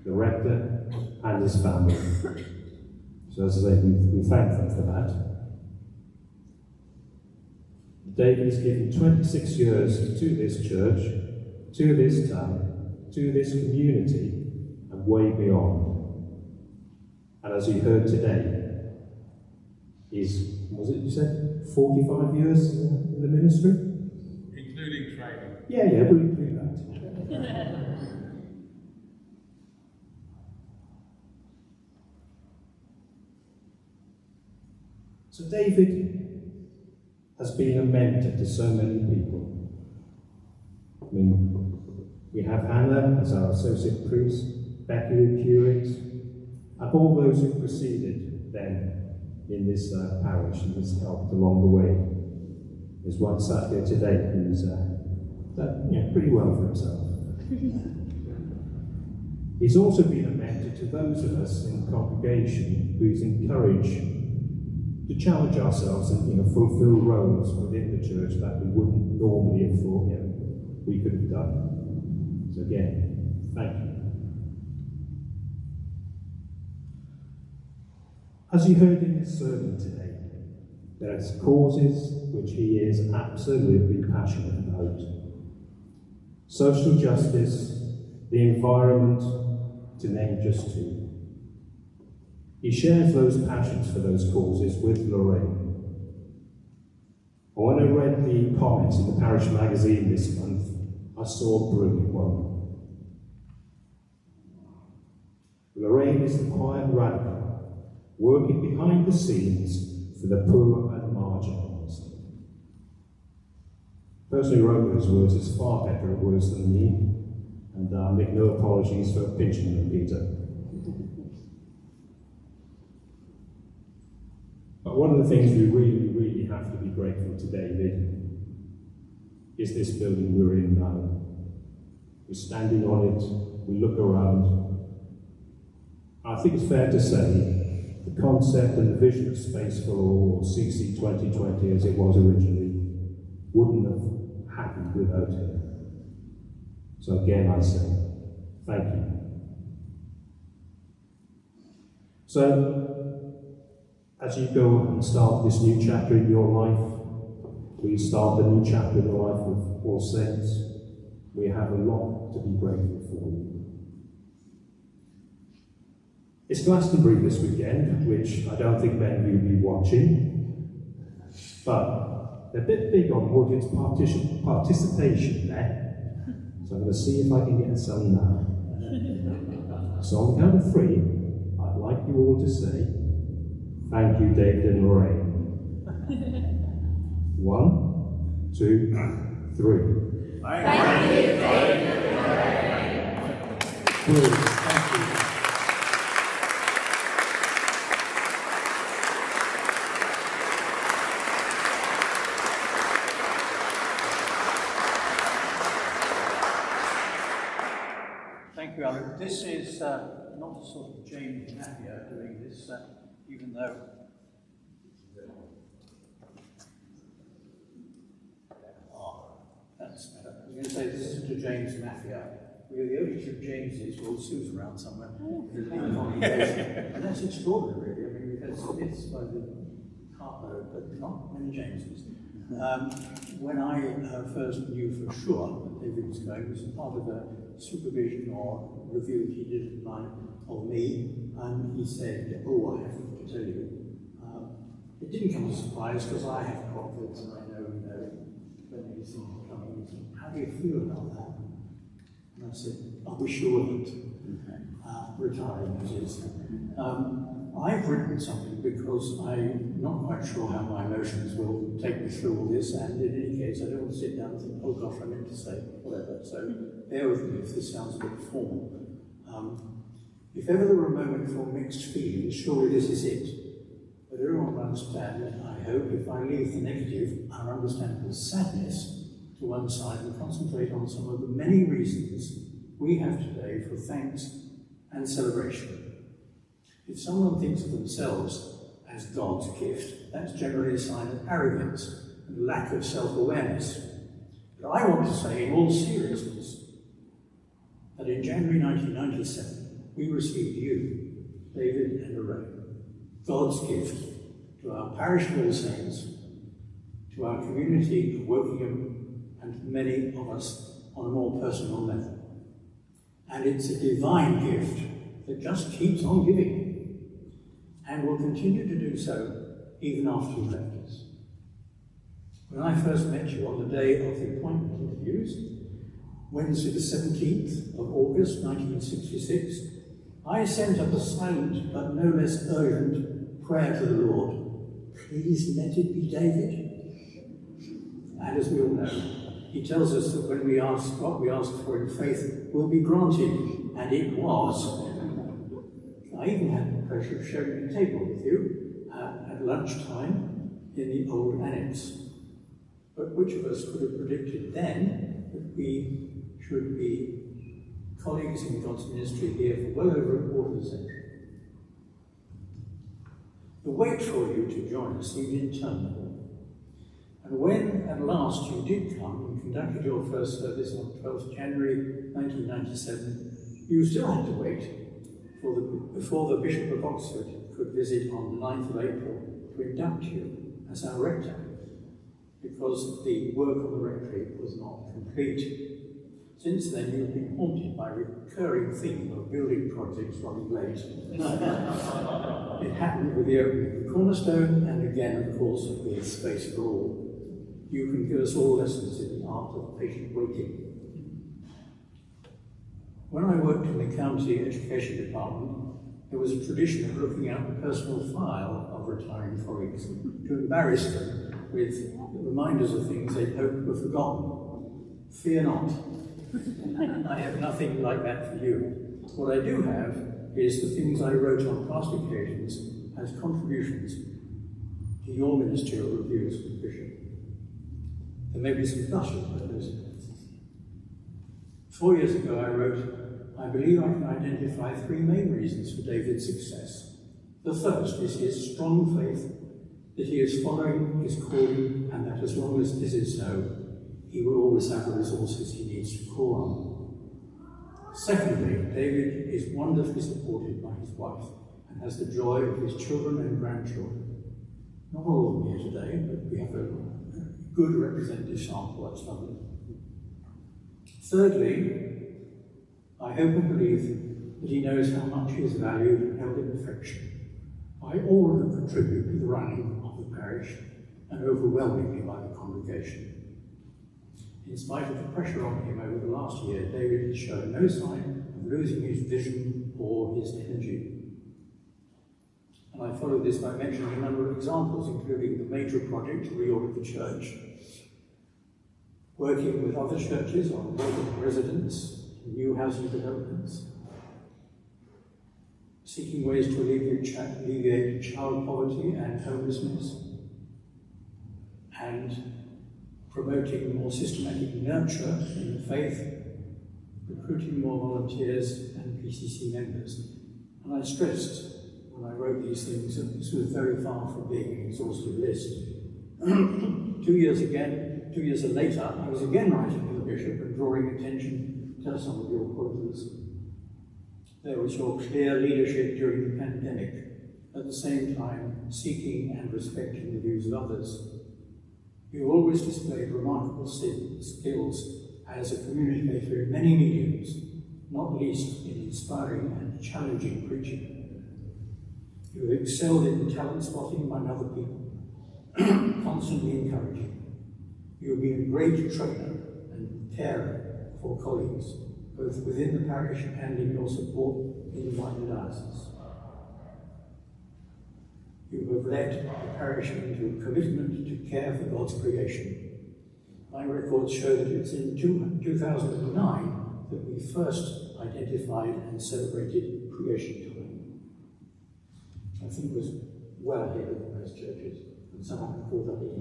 the rector, and his family. So as I say, we thank them for that. David has given 26 years to this church, to this town, to this community, and way beyond. And as you heard today, he's, was it you said, 45 years in the ministry? Including training. Yeah, we'll include that. So David has been a mentor to so many people. I mean, we have Hannah as our associate priest, Becky the curate, and all those who preceded them in this parish and has helped along the way. There's one sat here today who's done pretty well for himself. He's also been a mentor to those of us in the congregation who's encouraged to challenge ourselves and fulfill roles within the church that we wouldn't normally have thought we could have done. So again, thank you. As you heard in his sermon today, there's causes which he is absolutely passionate about. Social justice, the environment, to name just two. He shares those passions for those causes with Lorraine. And when I read the comments in the parish magazine this month, I saw a brilliant one. Lorraine is the quiet radical, working behind the scenes for the poor and marginalised. The person who wrote those words is far better at words than me, and I make no apologies for pinching them, Peter. But one of the things we really, really have to be grateful to David is this building we're in now. We're standing on it, we look around. I think it's fair to say the concept and the vision of Space for All, or CC 2020 as it was originally, wouldn't have happened without him. So again I say, thank you. So, as you go and start this new chapter in your life, we start a new chapter in the life of all saints. We have a lot to be grateful for. It's Glastonbury this weekend, which I don't think many of you will be watching, but they're a bit big on audience participation there, so I'm going to see if I can get some now. So on the count of 3, I'd like you all to say, thank you, David and Lorraine. 1, 2, 3. Thank you, David and Lorraine. Brilliant, thank you. Thank you, Alan. This is not a sort of James Mafia doing this, even though that's better. I was going to say this isn't a James Mafia. We're the only two Jameses with all suits around somewhere. And that's extraordinary, really. I mean, we've had Smiths by the cartload, but not many Jameses. When I first knew for sure that David was going, it was part of a supervision or review that he did of me, and he said, "Oh, I have to tell you." It didn't come as a surprise because I have prophets and I know when these things are coming. He said, "How do you feel about that?" And I said, "I wish you wouldn't." Retiring, that is. I've written something because I'm not quite sure how my emotions will take me through all this, and in any case, I don't want to sit down and think, "Oh gosh, I meant to say whatever." So bear with me if this sounds a bit formal. If ever there were a moment for mixed feelings, surely this is it. But everyone will understand that I hope if I leave the negative, our understandable sadness to one side and concentrate on some of the many reasons we have today for thanks and celebration. If someone thinks of themselves as God's gift, that's generally a sign of arrogance and lack of self-awareness. But I want to say in all seriousness that in January 1997, we received you, David and Lorraine, God's gift to our parish of All Saints, to our community of Wokingham, and to many of us on a more personal level. And it's a divine gift that just keeps on giving, and will continue to do so even after you left us. When I first met you on the day of the appointment interviews, Wednesday the 17th of August 1966, I sent up a silent but no less urgent prayer to the Lord. Please let it be David. And as we all know, he tells us that when we ask what we ask for in faith will be granted, and it was. I even had the pleasure of sharing a table with you at lunchtime in the old annex. But which of us could have predicted then that we should be colleagues in God's ministry here for well over a quarter of a century? The wait for you to join us seemed interminable. And when at last you did come and conducted your first service on 12th January 1997, you still had to wait before the Bishop of Oxford could visit on the 9th of April to induct you as our rector, because the work on the rectory was not complete. Since then, you've been haunted by a recurring theme of building projects running late. It happened with the opening of the cornerstone, and again, of course, with Space for All. You can give us all lessons in the art of patient waiting. When I worked in the county education department, there was a tradition of looking out the personal file of retiring colleagues to embarrass them with reminders of things they'd hoped were forgotten. Fear not. I have nothing like that for you. What I do have is the things I wrote on past occasions as contributions to your ministerial reviews with Bishop. There may be some blushes, but there's 4 years ago I wrote, I believe I can identify 3 main reasons for David's success. The first is his strong faith that he is following his calling, and that as long as this is so, he will always have the resources he needs to call on. Secondly, David is wonderfully supported by his wife and has the joy of his children and grandchildren. Not all of them here today, but we have a good representative sample, that's lovely. Thirdly, I hope and believe that he knows how much he is valued and held in affection by all who contribute to the running of the parish, and overwhelmingly by the congregation. In spite of the pressure on him over the last year, David has shown no sign of losing his vision or his energy. And I follow this by mentioning a number of examples, including the major project to reorder the church, working with other churches on local residents, new housing developments, seeking ways to alleviate child poverty and homelessness, and promoting more systematic nurture in the faith, recruiting more volunteers and PCC members. And I stressed when I wrote these things that this was very far from being an exhaustive list. 2 years later, I was again writing to the bishop and drawing attention to some of your qualities. There was your clear leadership during the pandemic, at the same time seeking and respecting the views of others. You always displayed remarkable skills as a communicator in many mediums, not least in inspiring and challenging preaching. You have excelled in talent spotting among other people, constantly encouraging. You have been a great trainer and carer for colleagues, both within the parish and in your support in the wider diocese. You have led the parish into a commitment to care for God's creation. My records show that it's in 2009 that we first identified and celebrated creation time. I think it was well ahead of most churches, and someone called that in.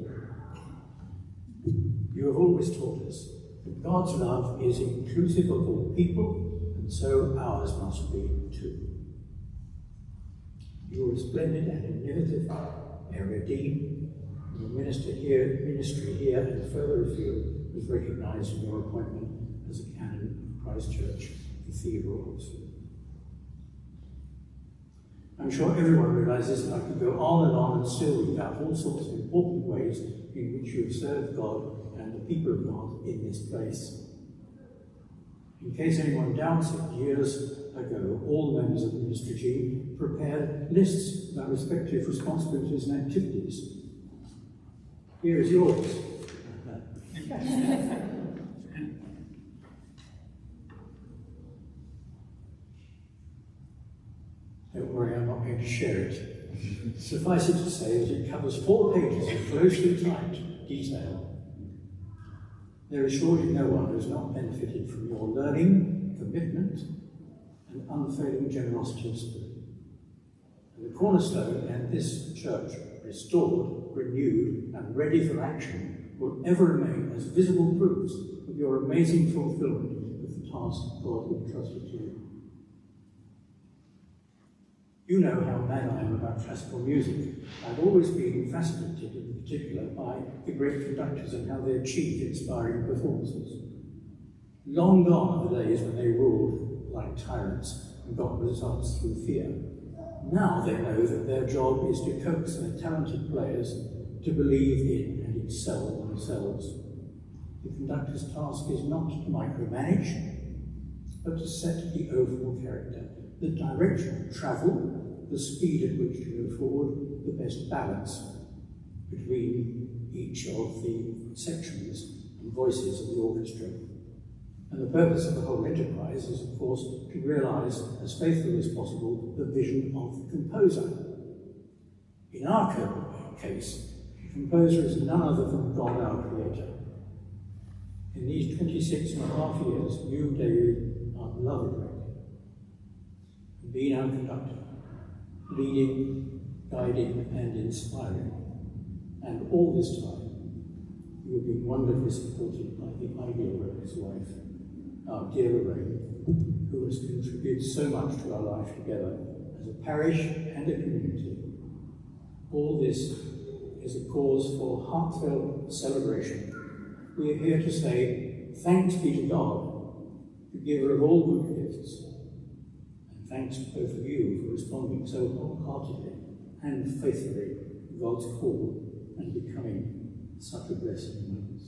You have always taught us that God's love is inclusive of all people, and so ours must be too. You are splendid and innovative, area dean. Your ministry here and further afield was recognised in your appointment as a canon of Christ Church Cathedral, Oxford. I'm sure everyone realises that I could go on and still read out all sorts of important ways in which you have served God and the people of God in this place. In case anyone doubts it, years ago, all the members of the ministry team prepared lists of our respective responsibilities and activities. Here is yours. Don't worry, I'm not going to share it. Suffice it to say that it covers 4 pages of closely typed detail. There is surely no one who has not benefited from your learning, commitment, and unfailing generosity of spirit. And the cornerstone and this church, restored, renewed, and ready for action, will ever remain as visible proofs of your amazing fulfillment of the task God entrusted to you. You know how mad I am about classical music. I've always been fascinated in particular by the great conductors and how they achieve inspiring performances. Long gone are the days when they ruled like tyrants and got results through fear. Now they know that their job is to coax their talented players to believe in and excel themselves. The conductor's task is not to micromanage, but to set the overall character, the direction of travel, the speed at which to go forward, the best balance between each of the sections and voices of the orchestra. And the purpose of the whole enterprise is, of course, to realise as faithfully as possible the vision of the composer. In our case, the composer is none other than God, our Creator. In these 26 and a half years, you, David, our beloved Rector, have been our conductor, leading, guiding, and inspiring. And all this time, you have been wonderfully supported by the ideal Rector's wife, our dear Lorraine, who has contributed so much to our life together as a parish and a community. All this is a cause for heartfelt celebration. We are here to say, thanks be to God, the giver of all good gifts, and thanks to both of you for responding so wholeheartedly and faithfully to God's call and becoming such a blessing among us.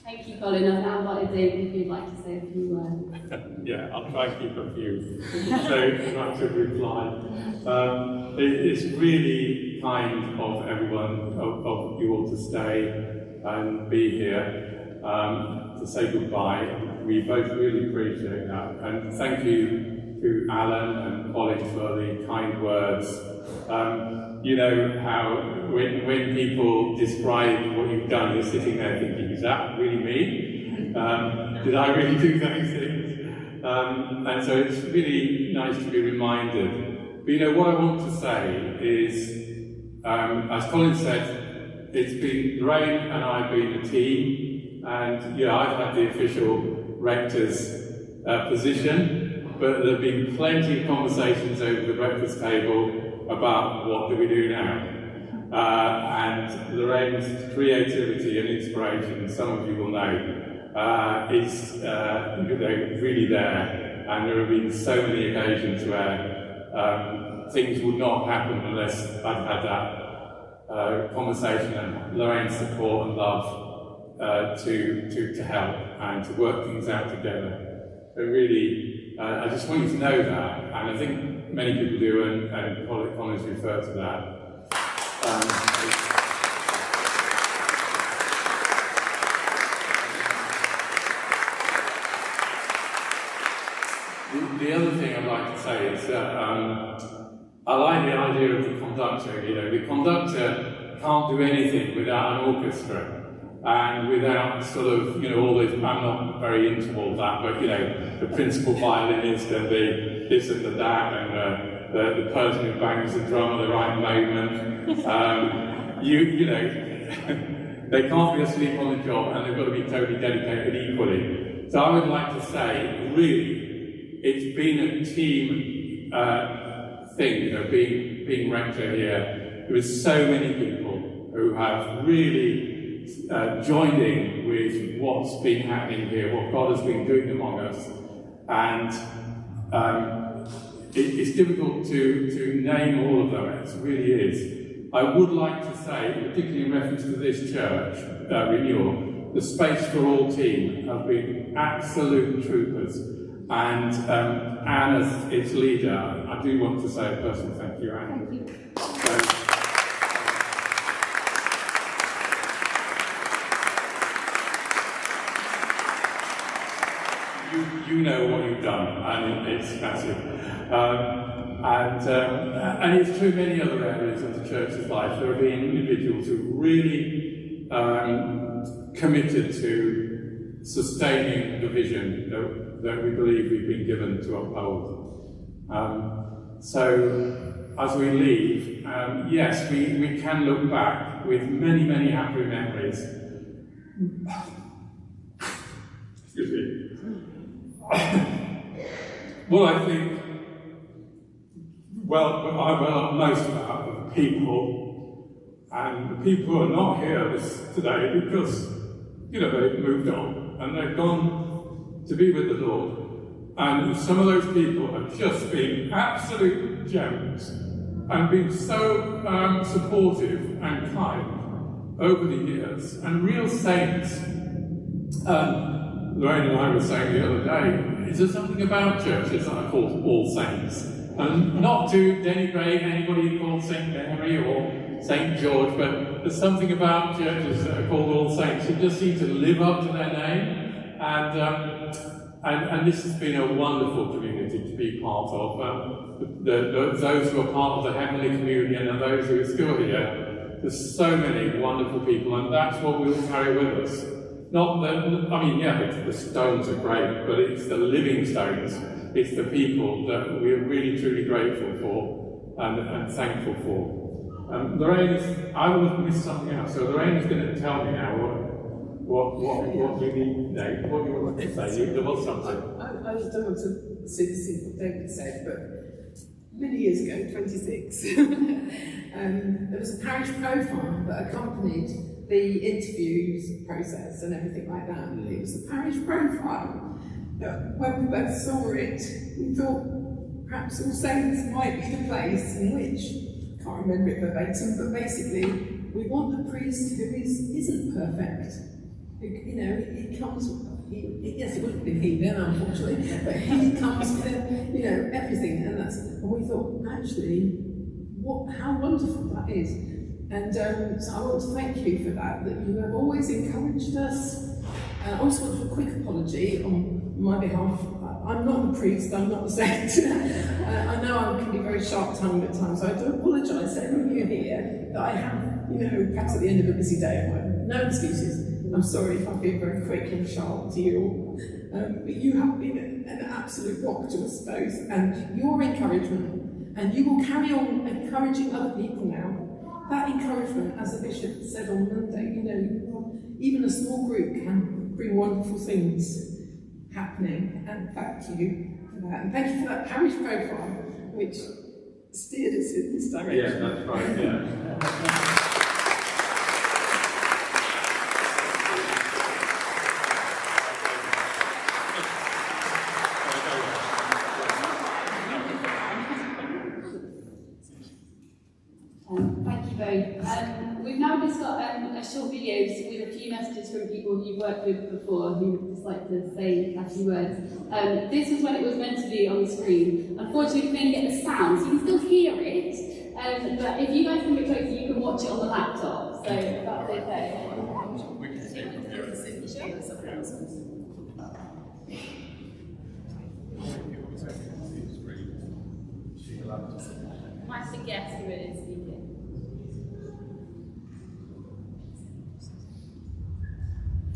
Thank you, Colin. I've now invited David if you'd like to say a few words. Yeah, I'll try and keep a few. So, much of reply. It's really kind of everyone, of you all to stay and be here, to say goodbye. We both really appreciate that. And thank you to Alan and Colin for the kind words. You know how when people describe what you've done, you're sitting there thinking, is that really me? Did I really do those things? And so it's really nice to be reminded. But you know, what I want to say is, as Colin said, it's been Lorraine and I have been a team, and yeah, I've had the official rector's position, but there have been plenty of conversations over the breakfast table about what do we do now. And Lorraine's creativity and inspiration, some of you will know, is really there. And there have been so many occasions where things would not happen unless I'd had that conversation and Lorraine's support and love to help and to work things out together. But really, I just want you to know that, and I think many people do, and Colin's referred to that. The other thing I'd like to say is that I like the idea of the conductor. You know, the conductor can't do anything without an orchestra. And without sort of, you know, all those, I'm not very into all that, but, you know, the principal violinist and the this and the that, and the person who bangs the drum at the right moment, you know, they can't be asleep on the job and they've got to be totally dedicated equally. So I would like to say, really, it's been a team thing, being rector here. There is so many people who have really joined in with what's been happening here, what God has been doing among us, and it's difficult to name all of them. It really is. I would like to say, particularly in reference to this church renewal, the Space for All team have been absolute troopers, and Anne as its leader, I do want to say a personal thank you, Anne. Thank you. You know what you've done, and it's massive. And it's true in many other areas of the church's life. There have been individuals who really committed to sustaining the vision that we believe we've been given to uphold. So as we leave, yes, we can look back with many, many happy memories. Excuse me. Well, I think, well, most about the people, and the people who are not here today because, they've moved on, and they've gone to be with the Lord. And some of those people have just been absolute gems, and been so supportive and kind over the years, and real saints. Lorraine and I were saying the other day, is there something about churches that are called All Saints? And not to denigrate anybody called St. Mary or St. George, but there's something about churches that are called All Saints who just seem to live up to their name. And this has been a wonderful community to be part of. Those who are part of the Heavenly Communion and those who are still here, there's so many wonderful people, and that's what we'll carry with us. Not the stones are great, but it's the living stones. It's the people that we're really truly grateful for and thankful for. Lorraine, I would have missed something else, so Lorraine is going to tell me now what you need, Nate, what you want to say. There was something. I just don't want to say the same what David said, but many years ago, 26, there was a parish profile that accompanied the interviews process and everything like that. It was the parish profile that when we both saw it, we thought perhaps All Saints might be the place in which, I can't remember it verbatim, but basically we want a priest who isn't perfect. He comes, yes, it wouldn't have been he then, unfortunately, but he comes with, everything, and we thought, actually, how wonderful that is. And so I want to thank you for that you have always encouraged us. I also want a quick apology on my behalf. I'm not a priest, I'm not a saint. I know I can be very sharp-tongued at times, so I do apologise to any of you here that I have, perhaps at the end of a busy day, no excuses. I'm sorry if I've been very quick and sharp to you all. But you have been an absolute rock to us both, and your encouragement, and you will carry on encouraging other people now. That encouragement, as the Bishop said on Monday, even a small group can bring wonderful things happening, and thank you for that. And thank you for that parish profile, which steered us in this direction. Yeah, that's right, yeah. Thank you both. We've now just got a short video with a few messages from people who you've worked with before who would just like to say a few words. This was when it was meant to be on the screen. Unfortunately, we can only get the sound, so you can still hear it. But if you guys can get closer, you can watch it on the laptop. So if that's okay. We can see from here. I have to guess who it is speaking.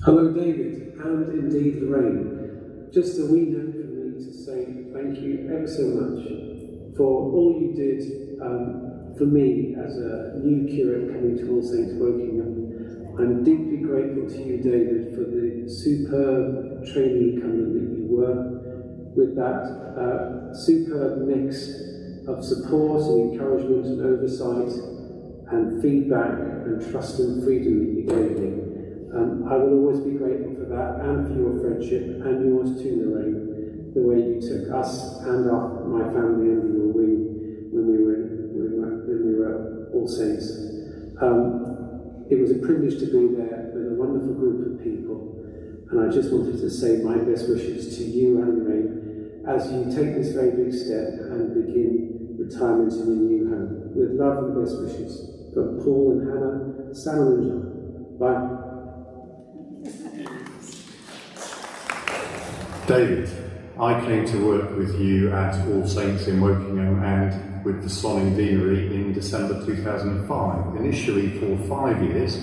Hello David, and indeed Lorraine. Just a wee note for me to say thank you ever so much for all you did for me as a new curate coming to All Saints Wokingham. I'm deeply grateful to you, David, for the superb training incumbent that you were. with that superb mix of support and encouragement and oversight and feedback and trust and freedom that you gave me. I will always be grateful for that and for your friendship and yours too, Lorraine, the way you took us and my family under your wing when we were at All Saints. It was a privilege to be there with a wonderful group of people, and I just wanted to say my best wishes to you and Lorraine as you take this very big step and begin retirement in a new home. With love and best wishes from Paul and Hannah, Sam and John. Bye. David, I came to work with you at All Saints in Wokingham and with the Sonning Deanery in December 2005, initially for 5 years,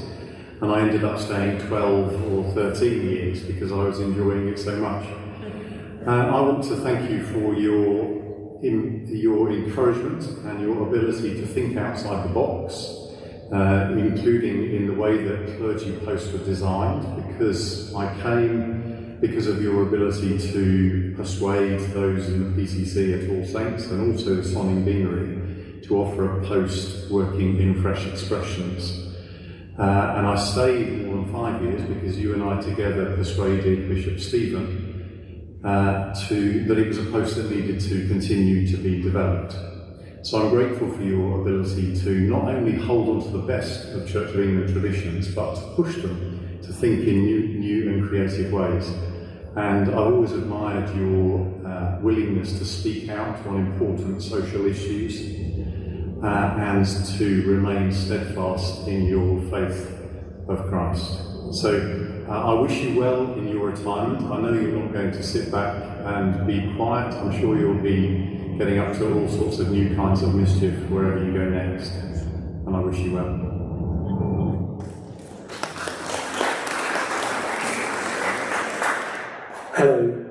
and I ended up staying 12 or 13 years because I was enjoying it so much. I want to thank you for your encouragement and your ability to think outside the box, including in the way that clergy posts were designed, because I came because of your ability to persuade those in the PCC at All Saints and also the Sonning Deanery to offer a post working in fresh expressions. And I stayed more than 5 years because you and I together persuaded Bishop Stephen that it was a post that needed to continue to be developed. So I'm grateful for your ability to not only hold on to the best of Church of England traditions, but to push them to think in new and creative ways. And I've always admired your willingness to speak out on important social issues and to remain steadfast in your faith of Christ. So I wish you well in your retirement. I know you're not going to sit back and be quiet. I'm sure you'll be getting up to all sorts of new kinds of mischief wherever you go next. And I wish you well. Hello,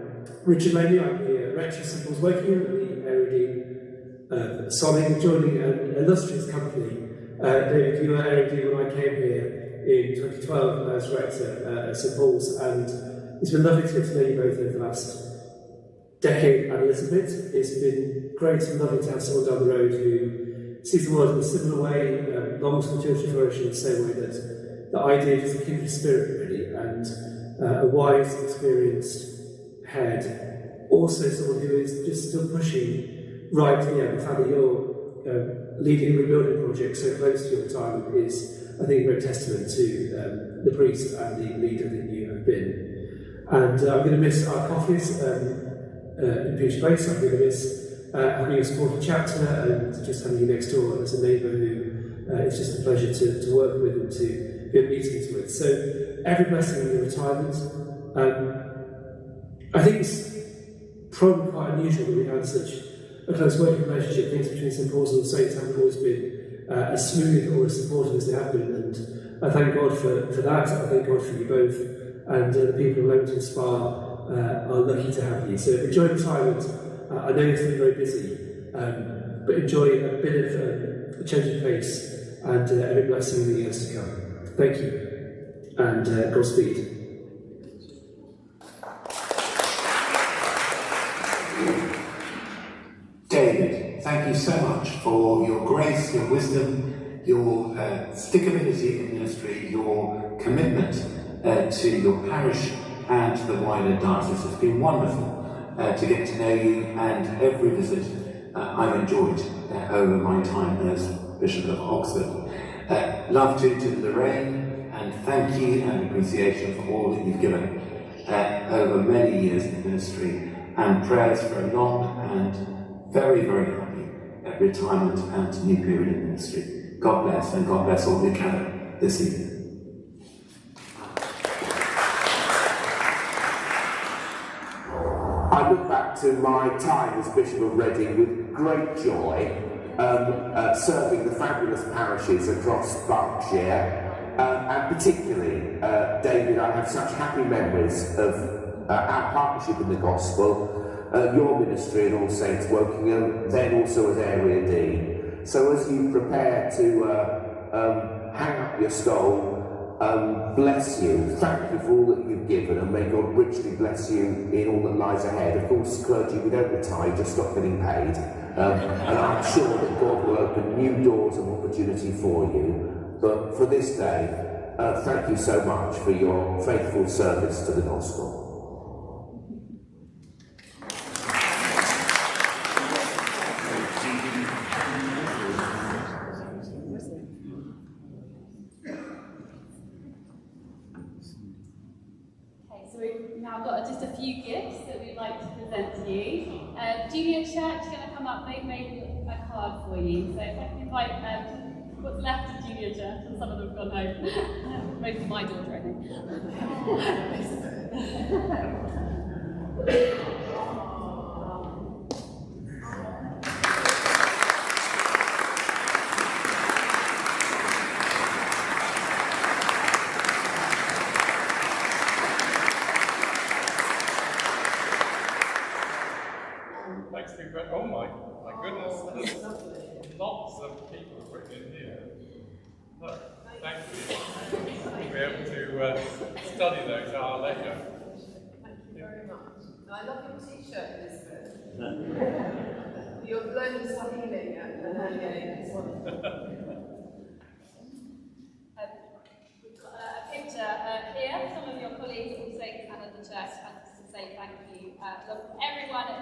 Richard Laney. I'm the Rector of St Paul's Wokingham and the Area Dean of Sonning, joining an illustrious company. David, you were Area Dean when I came here in 2012 as Rector at St Paul's, and it's been lovely to get to know you both over the last decade and a little bit. It's been great and lovely to have someone down the road who sees the world in a similar way, longs for the church to flourish in the same way that I did, as a kindred spirit, really, and a wise, experienced head, also someone who is just still pushing right to the end. The fact that you're leading a rebuilding project so close to your retirement is, I think, a great testament to the priest and the leader that you have been. And I'm going to miss our coffees in Peach Place. I'm going to miss having a supportive chapter and just having you next door as a neighbour who it's just a pleasure to work with and to be at meetings with. So every blessing in your retirement. I think it's probably quite unusual that we had such a close working relationship. Things between St Paul's and the Saints haven't always been as smooth or as supportive as they have been, and I thank God for that. I thank God for you both, and the people of Leamington Spa are lucky to have you. So enjoy retirement. I know it's been very busy, but enjoy a bit of a change of pace and every blessing in the years to come. Thank you, and Godspeed. David, thank you so much for your grace, your wisdom, your stickability in ministry, your commitment to your parish and to the wider diocese. It's been wonderful to get to know you, and every visit I've enjoyed over my time as Bishop of Oxford. Love to Lorraine, and thank you and appreciation for all that you've given over many years in ministry, and prayers for a long and very, very happy retirement and new period in ministry. God bless, and God bless all who gather this evening. I look back to my time as Bishop of Reading with great joy, serving the fabulous parishes across Berkshire, and particularly, David, I have such happy memories of our partnership in the gospel, your ministry at All Saints Wokingham, then also as Area Dean. So as you prepare to hang up your stole bless you. Thank you for all that you've given, and may God richly bless you in all that lies ahead. Of course, clergy, we don't retire, just stop getting paid. And I'm sure that God will open new doors of opportunity for you. But for this day, thank you so much for your faithful service to the gospel. So we've now got just a few gifts that we'd like to present to you. Junior Church is going to come up, they've made a card for you. So if I can invite what's left of Junior Church, and some of them have gone home. Mostly my daughter, I think. Oh my goodness, there's lots of people written in here. Look, thank you. We'll be able to study those at our leisure. Thank you very much. I love your t-shirt, Elizabeth. You're learning Swahili at an early age. It's wonderful. We've got a picture here. Some of your colleagues also came out of the church and just to say thank you. From everyone at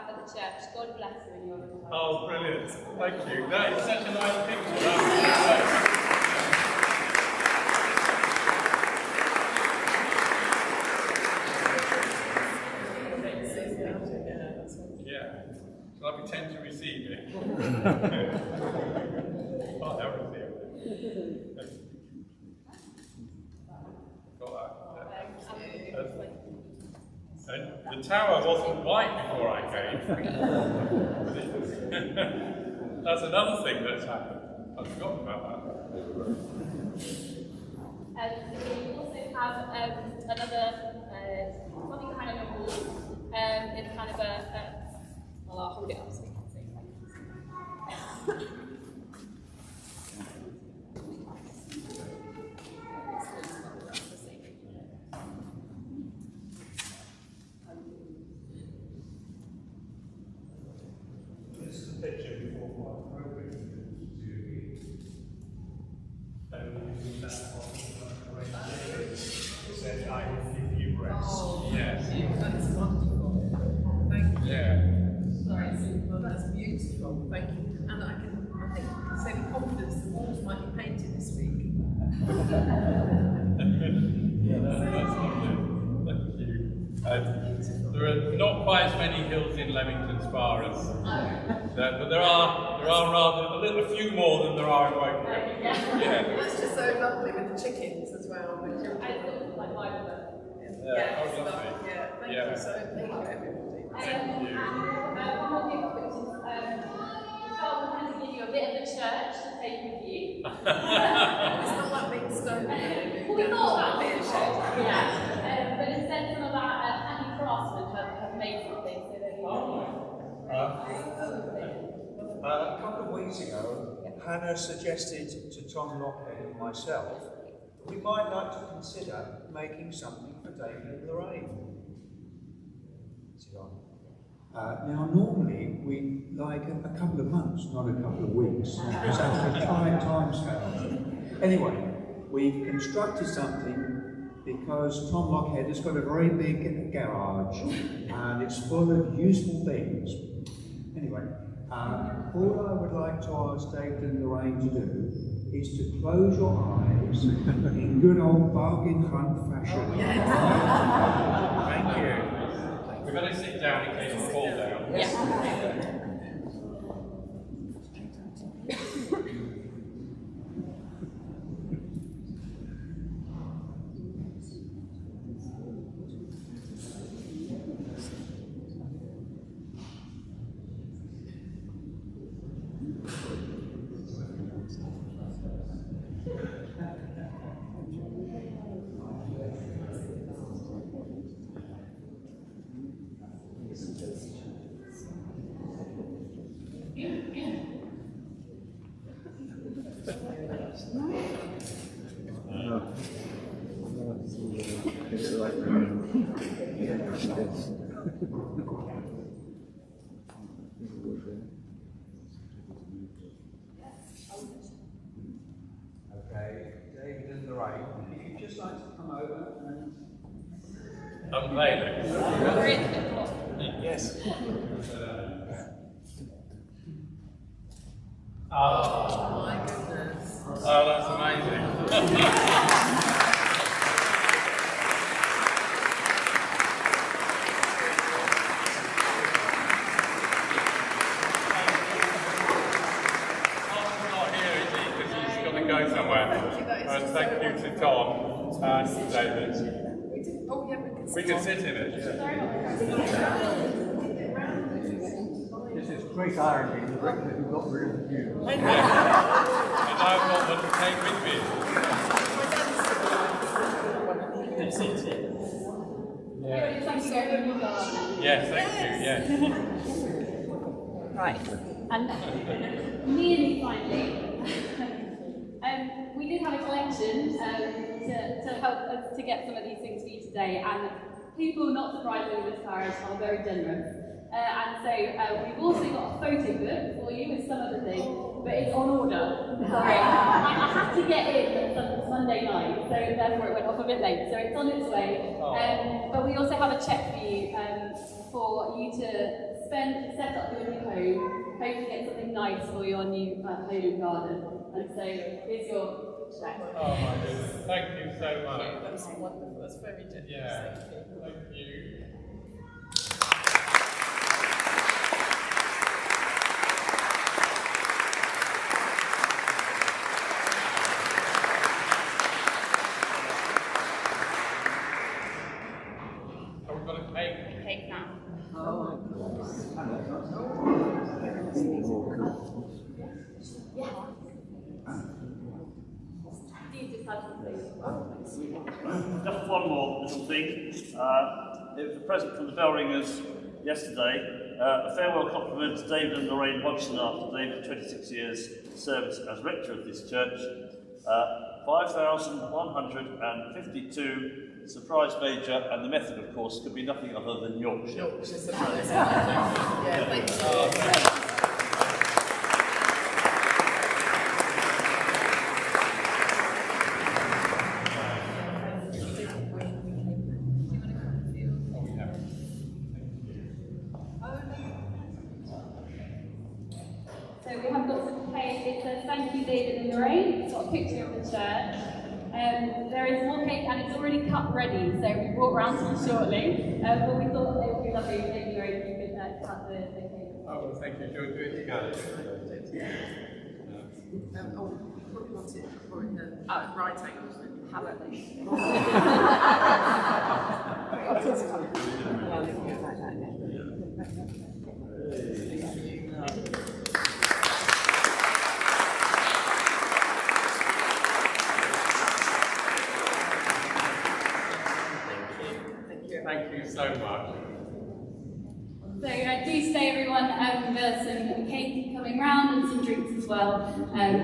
the church, God bless you in your life. Oh, brilliant. Thank you. That is such a nice picture. Yeah. Shall I pretend to receive it? Oh, that was it. Got that. And the tower wasn't white before I came. That's another thing that's happened. I've forgotten about that. We also have another something kind of a wall. It's kind of well, I'll hold it up so you can see. That's wonderful. Thank you. Yeah. Well, that's beautiful. Thank you. And I think say with confidence the walls might be painted this week. That's lovely. Thank you. There are not quite as many hills in Leamington Spa as that, but there are rather a few more than there are in Wokingham. Yeah. That's just so lovely with the chickens as well. I thought it was like 5 of them. Yeah, oh, lovely. Yeah, thank you so much, everybody. Thank you. One more gift, which is we felt we wanted to give you a bit of the church to take with you. It's not like being stoned. Well, we thought that would be a shed. Yeah. But instead, some of our handy craftsmen have made something. So there you go. A couple of weeks ago, Hannah suggested to Tom Lockhead and myself that we might like to consider making something for David and Lorraine. Now, normally we like a couple of months, not a couple of weeks. It's actually time scale. Anyway, we've constructed something because Tom Lockhead has got a very big garage and it's full of useful things. Anyway, all I would like to ask David and Lorraine to do is to close your eyes in good old bargain hunt fashion. Thank you. We're going to sit down in case we fall down. Yeah. Okay, David and Lorraine, if you'd just like to come over and unveil it. yes. Oh my goodness. Oh, that's amazing. Thank you to Tom and David. We can sit in it. This is great irony, the Rector who got rid of the view. And I've got one to take with me. Yes, thank you, yes. Right, and nearly finally. We did have a collection to help us to get some of these things for you today, and people, not surprisingly, in this parish are very generous. And so we've also got a photo book for you with some of the things, but it's on order. Sorry, I had to get it Monday night, so therefore it went off a bit late. So it's on its way. But we also have a check for you to set up your new home, hopefully get something nice for your new home and garden. And so here's your check. Oh my goodness, thank you so much. That's wonderful, that's very generous. Yeah, thank you. Oh, we've got a cake. Cake now. Just one more little thing. It was a present from the bell ringers yesterday. A farewell compliment to David and Lorraine Hodgson after David's 26 years service as rector of this church. 5,152 surprise major, and the method, of course, could be nothing other than Yorkshire. Yorkshire surprise. Yeah, thank you. So we have got some cake. It says thank you, David and Lorraine. It's got a picture of the church. There is more cake and it's already cut ready, so we brought round to you shortly. But we thought it would be lovely if David and Lorraine if you could cut the cake. Oh, well, thank you. Do you want to do it together? Right angles. How about this? Thank you so much. So do stay, everyone. There's some cake coming round and some drinks as well, and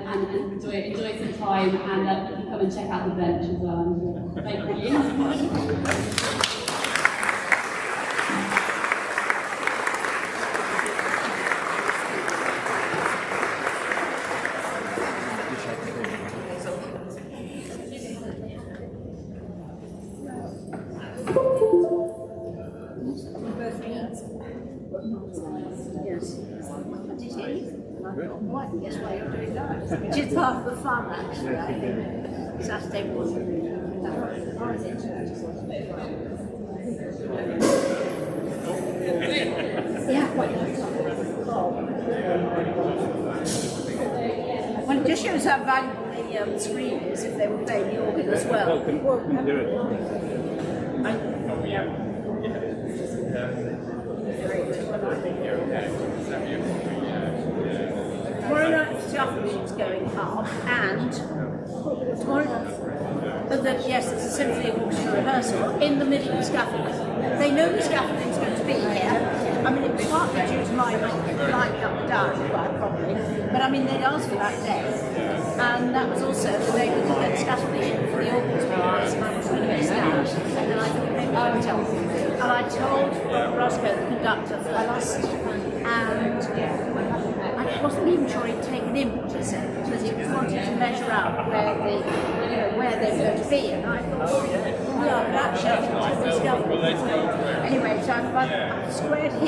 enjoy some time, and you can come and check out the bench as well. Thank you. Yes, why you're doing that. Which is part of the fun, actually, I think. Saturday morning. Yeah, well, it just shows how valuable the screen is if they were playing the organ as well. Do it. Tomorrow night the scaffolding's going up, and tomorrow night, yes, it's a symphony orchestra rehearsal in the middle of the scaffolding. They know the scaffolding's going to be here. I mean, it was partly due to my lining up the diary quite properly, but I mean, they'd asked for that day, and that was also the day we could get scaffolding in for the organ to rise, and I was going to get and then I thought maybe I would tell them. And I told Roscoe, the conductor, first, and I wasn't even sure he'd taken in what he said, because he wanted to measure out where they were going to be, and I thought, but actually I think it's this government. Anyway, so I've squared him